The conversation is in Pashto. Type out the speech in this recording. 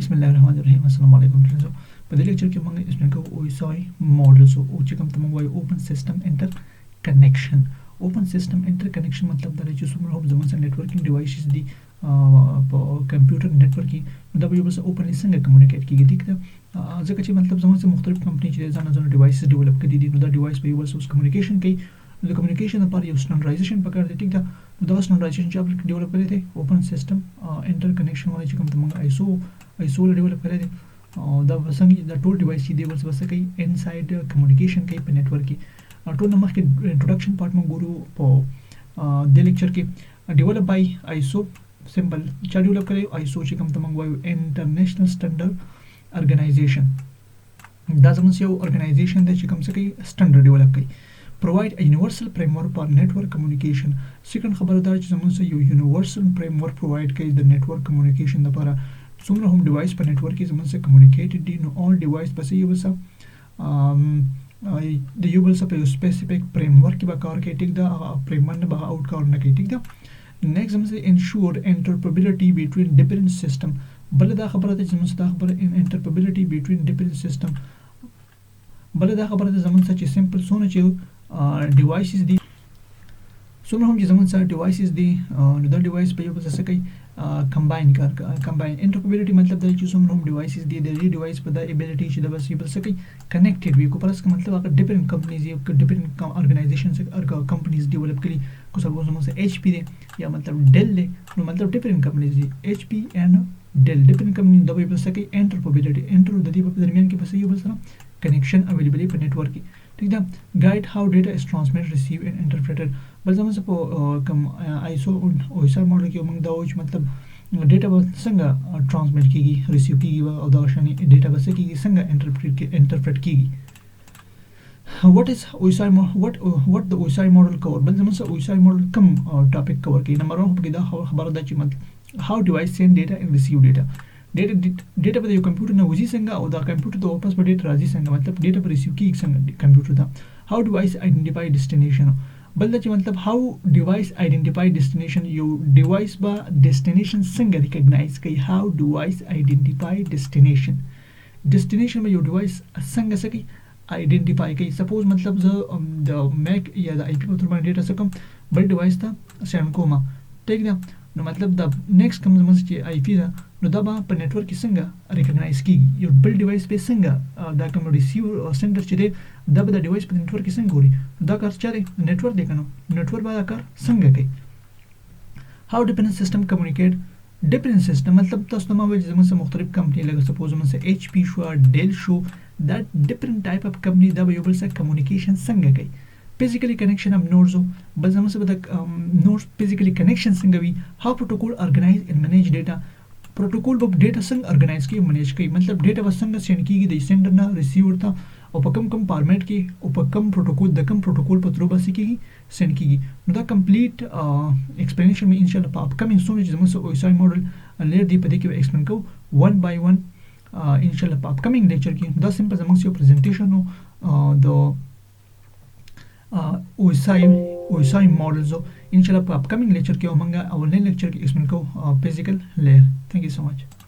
बिस्मिल्लाहिर्रहमानिर्रहीम अस्सलाम वालेकुम फ्रेंड्स। په دې لیکچر کې موږ اسپلین کوو OSI ماډلز او چې کوم ته موږ وایو اوپن سیستم انټر کنیکشن. اوپن سیستم انټر کنیکشن مطلب دا چې څومره هم زموږ سره نتورکینګ ډیوایسز دي په کمپیوټر نتورک کې دا به یو بل سره اوپنلی څنګه کمیونیکیټ کیږي. ټیک ده، ځکه چې مطلب زموږ سره مختلف کمپنۍ چې ځان ډیوایسز ډیولپ کړي دي، نو دا ډیوایس به یو بل سره کمیونیکیشن کوي. د کمیونیکیشن لپاره یو سټنډرډایزیشن پکار دی. ټیک ده، دا سټنډرډایزیشن چې ډیولپ کړی دی اوپن سیستم انټر کنیکشن والا چې کوم ته موږ ISO ډیولپ کړی دی، دا څنګه دا ټول ډیوایس چې دی ورس وسه کوي انساید کمیونیکیشن کوي په نتورک کې. ټول نمخ کې انټروډکشن پارت موږ ګورو په د لیکچر کې. ډیولپ بای ISO سمبل چا ډیولپ کړی ISO چې کوم ته موږ وایو انټرنیشنل سټنډرډ ارګنایزیشن. دا زموږ یو ارګنایزیشن دی چې کوم څه کوي سټنډرډ ډیولپ کوي. provide a universal framework for network communication. سیکنډ خبره دا چې زموږ یو یونیورسل framework provide کوي د نتورک کمیونیکیشن لپاره. څومره هم ډیوایس په نتورک کې زموږ سره کمیونیکیټډ دي، نو all ډیوایس پسې یو بل سره د یو بل سره په یو سپیسیفیک فریم ورک کې به کار کوي. ټیک ده، هغه فریم ورک نه به آوټ کار نه کوي. ټیک ده، نیکسټ زموږ انشور انټرپریبیلیټي بټوین ډیفرنٹ سیستم. بل دا خبره ده چې زموږ دا خبره انټرپریبیلیټي بټوین ډیفرنٹ سیستم. بل دا خبره ده زموږ چې سمپل سونه چې ډیوایسز دي، څومره هم چې زموږ سره ډیوایسز دي، نو دا ډیوایس په یو بل سره کوي کمباین کار کمباین. انټرپریبیلیټي مطلب دا چې څومره هم ډیوایسز دي د دې ډیوایس په دا ایبیلیټي چې د بس یو بل سره کوي کنیکټډ وي. کو پرس مطلب هغه ډیفرنٹ کمپنیز یا ډیفرنٹ ارګنایزیشنز او کمپنیز ډیولپ کړي. کو سبوز زموږ سره HP دی یا مطلب ډیل دی، نو مطلب ډیفرنٹ کمپنیز دي HP اینڈ ډیل ډیفرنٹ کمپنی دا یو بل سره کوي انټرپریبیلیټي. انټر د دې په درمیان کې بس یو بل سره کنیکشن اویلیبل په نتورک کې. ټیک ده، ګایډ هاو ډیټا از ټرانسمیټ ریسیو اینڈ انټرپریټډ. بل زموږ په کوم ISO OSI ماډل کې موږ دا وایو چې مطلب ډیټا به څنګه ټرانسمیټ کیږي، ریسیو کیږي او دا شانې ډیټا به څنګه کیږي څنګه انټرپریټ کیږي. what is OSI what the OSI model cover. بل زموږ OSI model کوم ټاپک کور کوي. نمبر 1 کې دا خبره ده چې مطلب how device send data and receive data. ډیټا به د یو کمپیوټر نه وځي څنګه او دا کمپیوټر ته واپس به ډیټا راځي څنګه، مطلب ډیټا به ریسیو کیږي څنګه کمپیوټر ته. how device identify destination. بل دا چې مطلب how device identify destination، یو ډیوایس به ډیسټینیشن څنګه ریکګنایز کوي. how device identify destination به یو ډیوایس څنګه کوي آیډنټیفای کوي. سپوز مطلب زه د میک یا د IP په تور باندې ډیټا سکم بل ډیوایس ته سند کوم. ټیک ده، نو مطلب د نیکسټ کوم زموږ چې IP ده، نو دا به په نتورک کې څنګه ریکګنایز کیږي. یو بل ډیوایس به څنګه دا کوم ریسیور سنټر چې دی دا به د ډیوایس په نتورک کې څنګه ګوري. دا کار چاره نتورک دی کنه، نتورک به دا کار څنګه کوي. how different system communicate. different system مطلب تاسو ته ما وایي چې زموږ مختلف کمپنی لکه سپوز زموږ HP شو، ډیل شو، دا different type of company دا به یو بل سره کمیونیکیشن څنګه کوي. physically connection of nodes. بل زموږ سره د nodes physically connection څنګه وي. how protocol organize and manage data. پروتوکول به ډیټا څنګه ارګنایز کوي منیج کوي، مطلب ډیټا به څنګه سند کیږي د سندر نه ریسیور ته او په کوم فارمیټ کې او په کوم پروتوکول د کوم پروتوکول په تر باندې کیږي سند کیږي. نو دا کمپلیټ ایکسپلینیشن مې ان شاء الله په اپکمینګ سونه چې زموږ OSI ماډل لیر دی په دې کې ایکسپلین کوو 1 by 1 ان شاء الله په اپکمینګ لیکچر کې. دا سمپل زموږ یو پریزنټیشن او د OSI models. ان شاء الله په اپکمینګ لیکچر کې موږ اولنی لیکچر کې ایکسپلین کوو فزیکل لیر. Thank you so much.